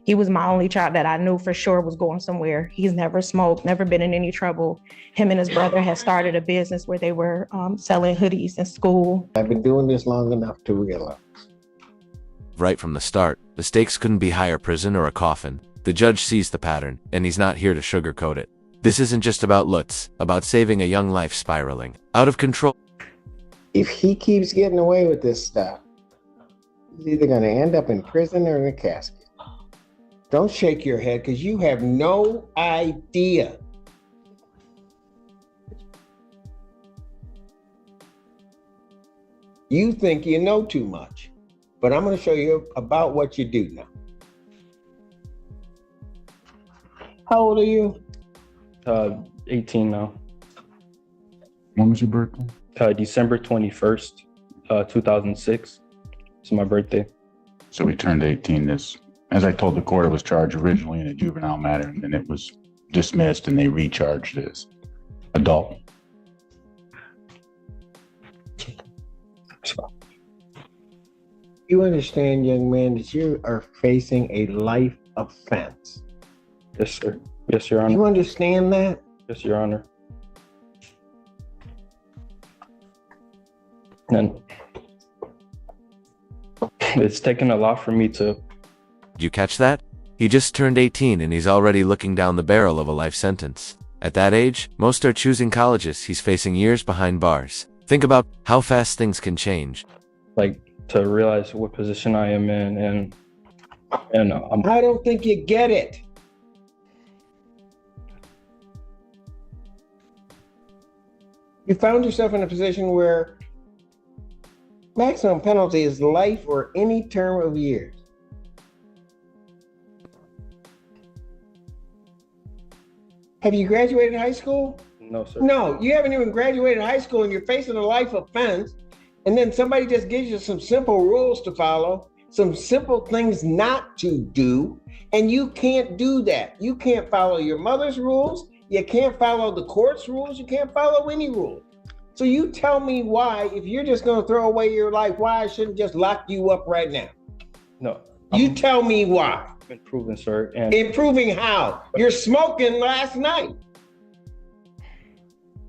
He was my only child that I knew for sure was going somewhere. He's never smoked, never been in any trouble. Him and his brother had started a business where they were selling hoodies in school. I've been doing this long enough to realize. Right from the start, the stakes couldn't be higher: prison or a coffin. The judge sees the pattern, and he's not here to sugarcoat it. This isn't just about Lutz, about saving a young life spiraling out of control. If he keeps getting away with this stuff, he's either going to end up in prison or in a casket. Don't shake your head, because you have no idea. You think you know too much, but I'm going to show you about what you do know. How old are you? 18 now. When was your birthday? December 21st, 2006. It's my birthday. So we turned 18 as I told the court, it was charged originally in a juvenile matter, and then it was dismissed and they recharged as adult. You understand, young man, that you are facing a life offense. Yes, sir. Yes, Your Honor. You understand that? Yes, Your Honor. And it's taken a lot for me to... Did you catch that? He just turned 18 and he's already looking down the barrel of a life sentence. At that age, most are choosing colleges. He's facing years behind bars. Think about how fast things can change. Like, to realize what position I am in, and I don't think you get it. You found yourself in a position where maximum penalty is life or any term of years. Have you graduated high school? No, sir. No, you haven't even graduated high school and you're facing a life offense. And then somebody just gives you some simple rules to follow, some simple things not to do. And you can't do that. You can't follow your mother's rules. You can't follow the court's rules. You can't follow any rules. So you tell me why, if you're just going to throw away your life, why I shouldn't just lock you up right now? No. You tell me why. Improving, sir. And improving how? You're smoking last night.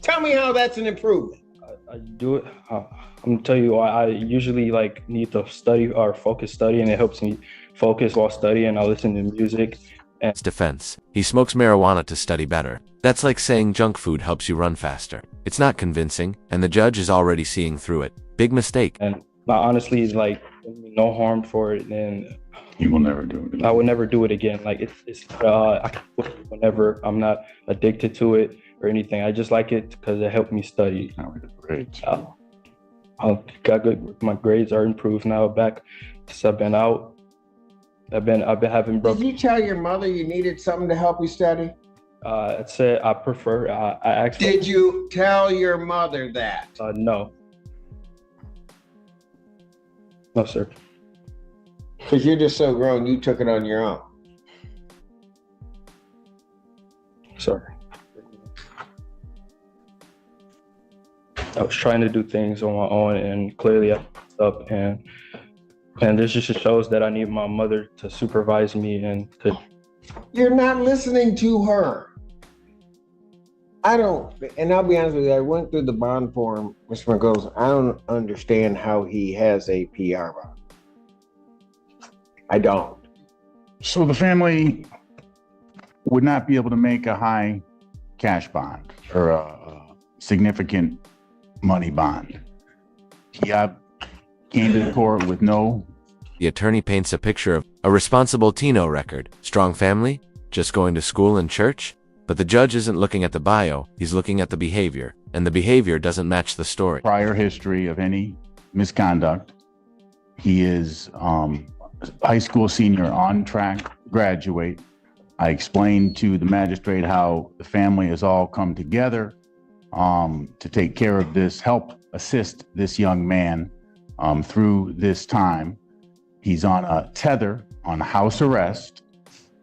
Tell me how that's an improvement. I do it. I'm gonna tell you why. I usually need to study or focus study, and it helps me focus while studying. I listen to music. And It's defense. He smokes marijuana to study better. That's like saying junk food helps you run faster. It's not convincing, and the judge is already seeing through it. Big mistake. And honestly, no harm for it, and You will never do it again. I would never do it again. I can quit whenever I'm not addicted to it or anything. I just like it because it helped me study. Great. I got good. My grades are improved now. Back since I've been out, I've been having. Did you tell your mother you needed something to help you study? I said I prefer. I asked. Did you tell your mother that? No. No, sir. Because you're just so grown, you took it on your own. Sorry. I was trying to do things on my own, and clearly I messed up, and this just shows that I need my mother to supervise me and to... You're not listening to her. And I'll be honest with you, I went through the bond form, Mr. McGoes. I don't understand how he has a PR bond. I don't. So the family would not be able to make a high cash bond or a significant money bond. He came to the court with no... The attorney paints a picture of a responsible Tino record. Strong family, just going to school and church. But the judge isn't looking at the bio, he's looking at the behavior. And the behavior doesn't match the story. Prior history of any misconduct. He is high school senior, on track, graduate. I explained to the magistrate how the family has all come together to take care of this, help assist this young man through this time. He's on a tether, on house arrest.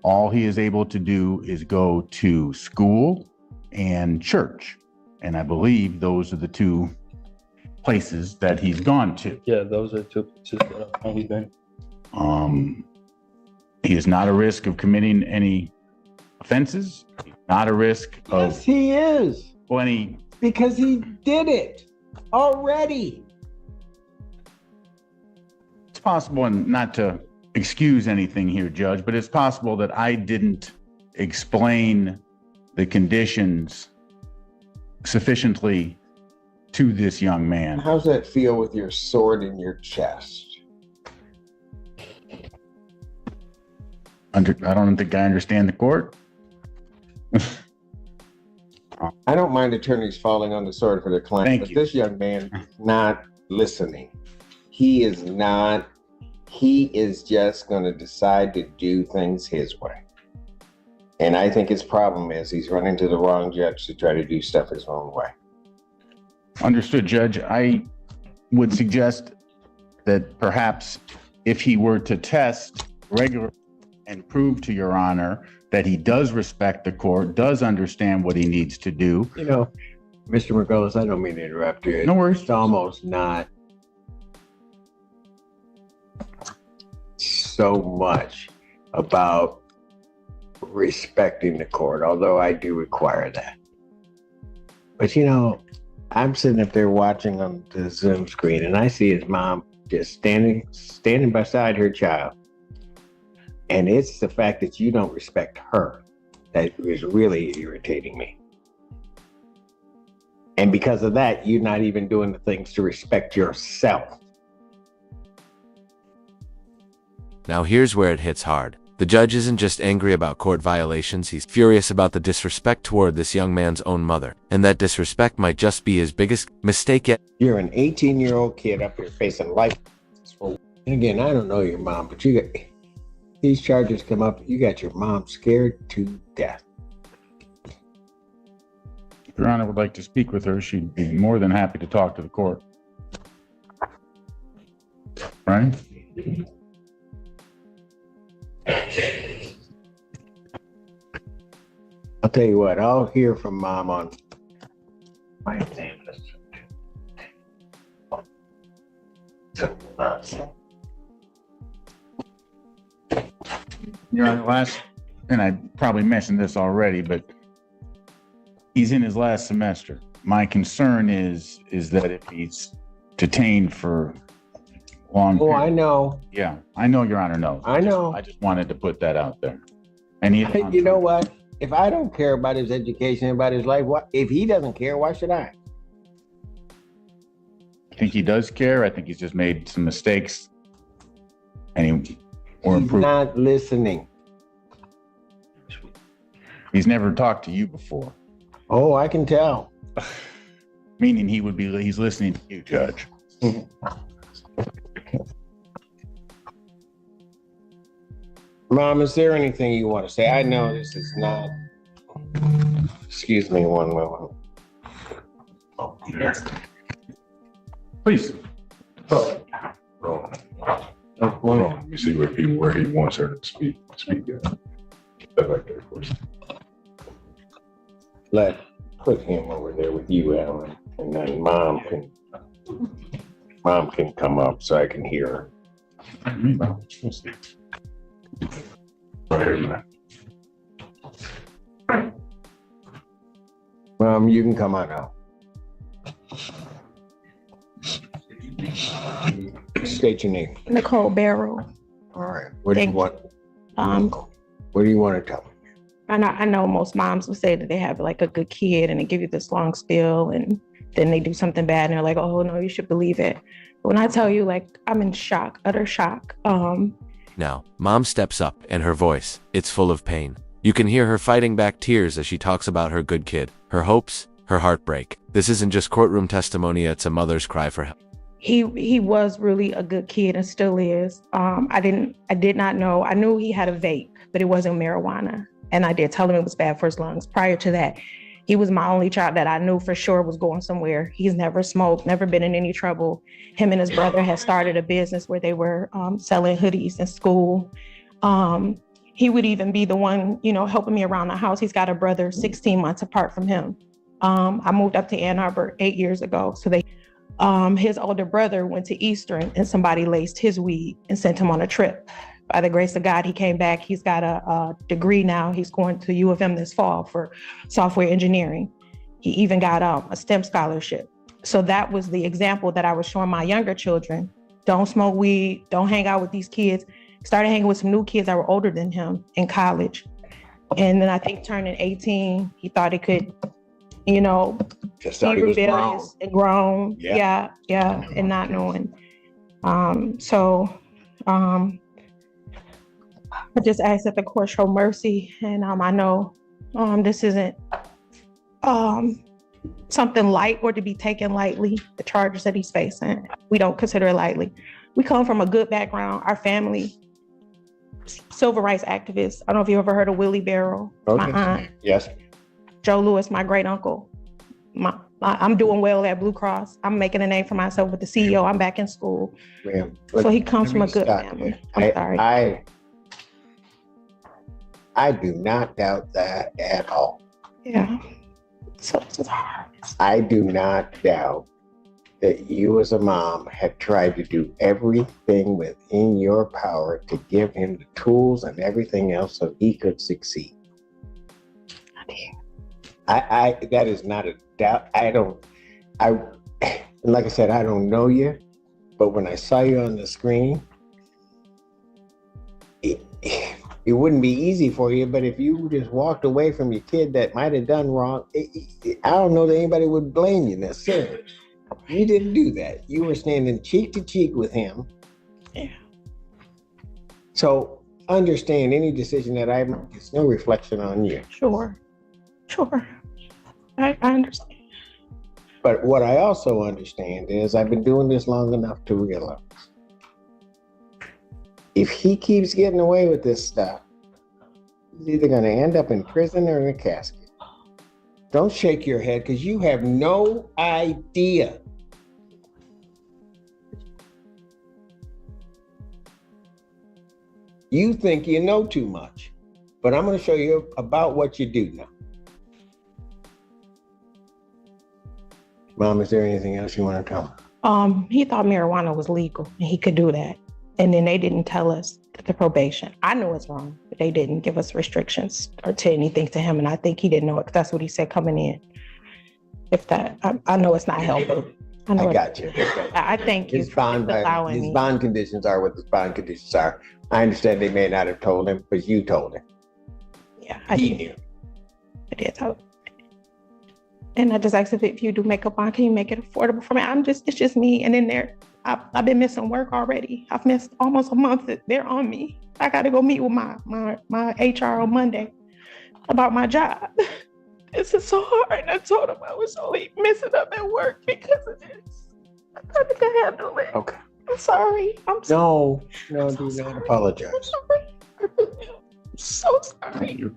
All he is able to do is go to school and church. And I believe those are the two places that he's gone to. Yeah, those are two places that I've only been. He is not a risk of committing any offenses, not a risk of Yes, he is. any. Because he did it already. It's possible, and not to excuse anything here, Judge, but it's possible that I didn't explain the conditions sufficiently to this young man. How's that feel with your sword in your chest? I don't think I understand the court. I don't mind attorneys falling on the sword for their client, Thank but you. this young man is not listening. He is not. He is just going to decide to do things his way. And I think his problem is he's running to the wrong judge to try to do stuff his own way. Understood, Judge. I would suggest that perhaps if he were to test regularly and prove to Your Honor that he does respect the court, does understand what he needs to do. You know, Mr. Margolis, I don't mean to interrupt you. No worries. It's almost not so much about respecting the court, although I do require that. But you know, I'm sitting up there watching on the Zoom screen and I see his mom just standing beside her child. And it's the fact that you don't respect her that is really irritating me. And because of that, you're not even doing the things to respect yourself. Now here's where it hits hard. The judge isn't just angry about court violations, he's furious about the disrespect toward this young man's own mother. And that disrespect might just be his biggest mistake yet. You're an 18-year-old kid up here facing life. And again, I don't know your mom, but you got these charges come up, you got your mom scared to death. If Your Honor would like to speak with her, she'd be more than happy to talk to the court. Right? I'll tell you what, I'll hear from mom on my name. Your Honor, and I probably mentioned this already, but he's in his last semester. My concern is that if he's detained for long. Oh, I know. Yeah, I know Your Honor knows. I know. I just wanted to put that out there. And You know what? If I don't care about his education, about his life, if he doesn't care, why should I? I think he does care. I think he's just made some mistakes. And He's improved. not listening. He's never talked to you before. Oh, I can tell. Meaning he's listening to you, Judge. Mom, is there anything you want to say? I know this is not. Excuse me one moment. Oh, yes. Please. Let me see where he wants her to speak. Step back there, of course. Put him over there with you, Alan, and then mom can come up so I can hear her. Right here, man. Mom, you can come on out. State your name. Nicole Barel. All right. What do you Thank want? you. What do you want to tell me? I know most moms will say that they have like a good kid and they give you this long spiel and then they do something bad and they're like, oh no, you should believe it. But when I tell you, like, I'm in shock, utter shock. Now, mom steps up and her voice, it's full of pain. You can hear her fighting back tears as she talks about her good kid, her hopes, her heartbreak. This isn't just courtroom testimony, it's a mother's cry for help. He was really a good kid and still is. I did not know. I knew he had a vape, but it wasn't marijuana. And I did tell him it was bad for his lungs. Prior to that, he was my only child that I knew for sure was going somewhere. He's never smoked, never been in any trouble. Him and his brother had started a business where they were selling hoodies in school. He would even be the one, helping me around the house. He's got a brother 16 months apart from him. I moved up to Ann Arbor 8 years ago. So his older brother went to Eastern and somebody laced his weed and sent him on a trip. By the grace of God, he came back. He's got a degree now. He's going to U of M this fall for software engineering. He even got a STEM scholarship. So that was the example that I was showing my younger children. Don't smoke weed. Don't hang out with these kids. Started hanging with some new kids that were older than him in college. And then I think turning 18, he thought he could, you know, Just be thought he was grown. rebellious and grown. Yeah. Yeah, and not knowing. I just ask that the court show mercy, and I know this isn't something light or to be taken lightly, the charges that he's facing. We don't consider it lightly. We come from a good background. Our family, civil rights activists. I don't know if you ever heard of Willie Barrel, Okay. my aunt. Yes. Joe Lewis, my great uncle. I'm doing well at Blue Cross. I'm making a name for myself with the CEO. I'm back in school. Ma'am, So he comes from a let me good stop family. you. I'm sorry. I do not doubt that at all. Yeah. So this is hard. I do not doubt that you as a mom have tried to do everything within your power to give him the tools and everything else so he could succeed. I that is not a doubt. Like I said, I don't know you, but when I saw you on the screen, it wouldn't be easy for you, but if you just walked away from your kid that might have done wrong, I don't know that anybody would blame you necessarily. You didn't do that. You were standing cheek to cheek with him. Yeah. So understand any decision that I make, it's no reflection on you. Sure. I understand. But what I also understand is I've been doing this long enough to realize if he keeps getting away with this stuff, he's either going to end up in prison or in a casket. Don't shake your head because you have no idea. You think you know too much, but I'm going to show you about what you do know. Mom, is there anything else you want to tell me? He thought marijuana was legal and he could do that. And then they didn't tell us the probation. I know it's wrong, but they didn't give us restrictions or to anything to him. And I think he didn't know it because that's what he said coming in. I know it's not helpful. I got you. I thank you for allowing me. His bond conditions are what his bond conditions are. I understand they may not have told him, but you told him. Yeah, He knew. I did tell him. And I just asked if you do makeup on, can you make it affordable for me? It's just me. And then I've been missing work already. I've missed almost a month. They're on me. I got to go meet with my HR on Monday about my job. This is so hard. And I told him I was only messing up at work because of this. I thought I could handle it. Okay. I'm sorry. No, do not apologize. I'm so sorry.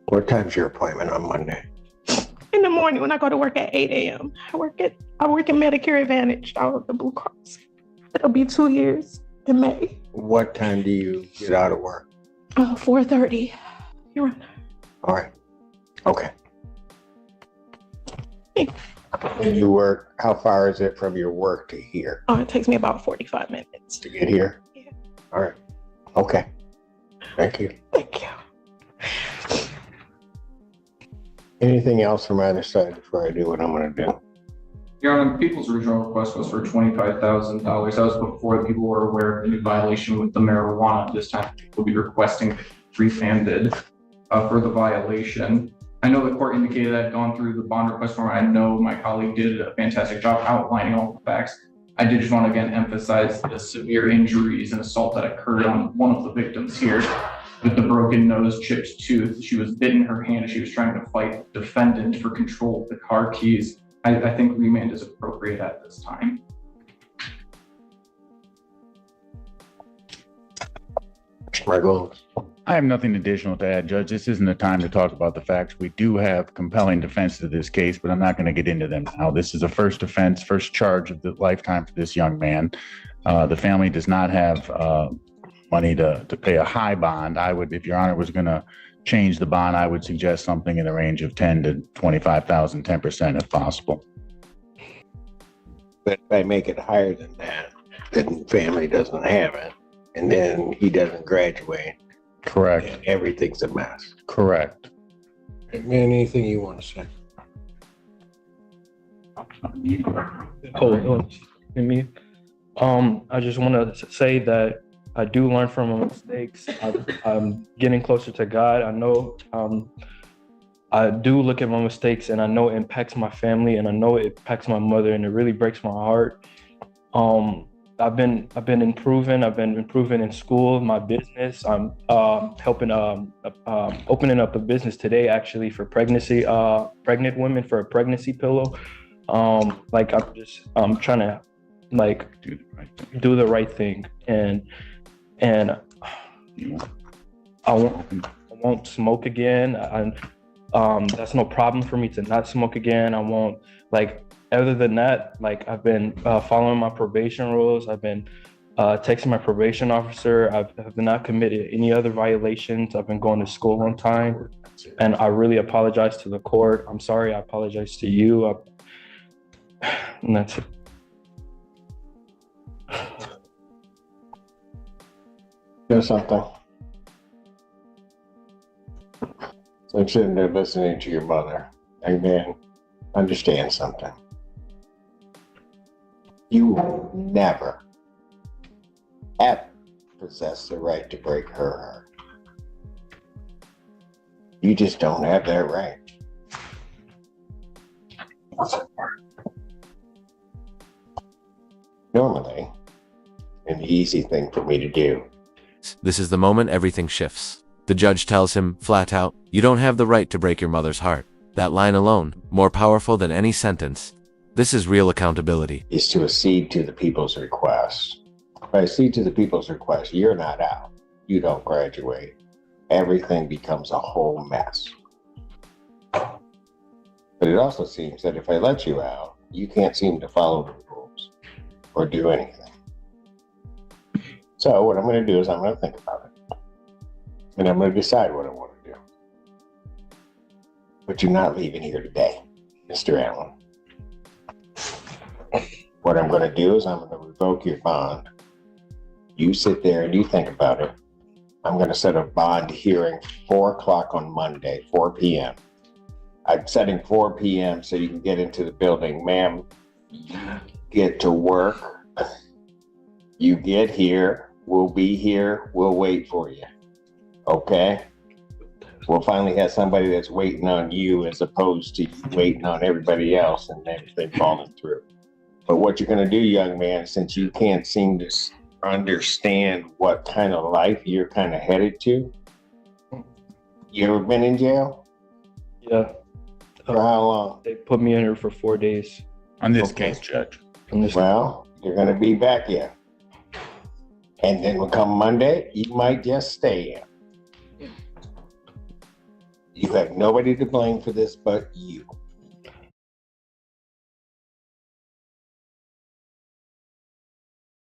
What time's your appointment on Monday? In the morning when I go to work at 8 a.m. I work in Medicare Advantage out of the Blue Cross. It'll be 2 years in May. What time do you get out of work? 4:30. You're right. All right. Okay. And you work, how far is it from your work to here? It takes me about 45 minutes. To get here? Yeah. All right. Okay. Thank you. Thank you. Anything else from either side before I do what I'm going to do? Your Honor, the people's original request was for $25,000. That was before the people were aware of the new violation with the marijuana. This time, people will be requesting refunded for the violation. I know the court indicated that I'd gone through the bond request form. I know my colleague did a fantastic job outlining all the facts. I did just want to again emphasize the severe injuries and assault that occurred on one of the victims here with the broken nose, chipped tooth. She was bitten her hand as she was trying to fight the defendant for control of the car keys. I think remand is appropriate at this time. Margolis. I have nothing additional to add, Judge. This isn't the time to talk about the facts. We do have compelling defense to this case, but I'm not going to get into them now. This is a first offense, first charge of the lifetime for this young man. The family does not have money to pay a high bond. If Your Honor was going to change the bond, I would suggest something in the range of $10,000 to $25,000, 10% if possible. But if I make it higher than that, then family doesn't have it. And then he doesn't graduate. Correct. And everything's a mess. Correct. Man, anything you want to say? Hold on. Me. I just want to say that I do learn from my mistakes. I'm getting closer to God. I know I do look at my mistakes, and I know it impacts my family, and I know it impacts my mother, and it really breaks my heart. I've been improving. I've been improving in school, my business. I'm helping opening up a business today, actually, for pregnant women, for a pregnancy pillow. Like I'm trying to do the right thing, and I won't smoke again. That's no problem for me to not smoke again. I won't, other than that, I've been following my probation rules. I've been texting my probation officer. I have not committed any other violations. I've been going to school on time, and I really apologize to the court. I'm sorry. I apologize to you. And that's it. There's something. So I'm sitting there listening to your mother, and then understand something. You will never, ever possess the right to break her heart. You just don't have that right. Normally, an easy thing for me to do. This is the moment everything shifts. The judge tells him, flat out, "You don't have the right to break your mother's heart." That line alone, more powerful than any sentence. This is real accountability. Is to accede to the people's request. If I accede to the people's request, you're not out. You don't graduate. Everything becomes a whole mess. But it also seems that if I let you out, you can't seem to follow the rules or do anything. So what I'm going to do is I'm going to think about it. And I'm going to decide what I want to do. But you're not leaving here today, Mr. Allen. What I'm going to do is I'm going to revoke your bond. You sit there and you think about it. I'm going to set a bond hearing 4 o'clock on Monday, 4 p.m. I'm setting 4 p.m. so you can get into the building. Ma'am, get to work. You get here. We'll be here. We'll wait for you. Okay? We'll finally have somebody that's waiting on you as opposed to you waiting on everybody else and everything falling through. But what you're going to do, young man, since you can't seem to understand what kind of life you're kind of headed to, you ever been in jail? Yeah. For how long? They put me in here for 4 days. On this case, Judge. Well, you're going to be back in. And then when come Monday, you might just stay in. You have nobody to blame for this but you.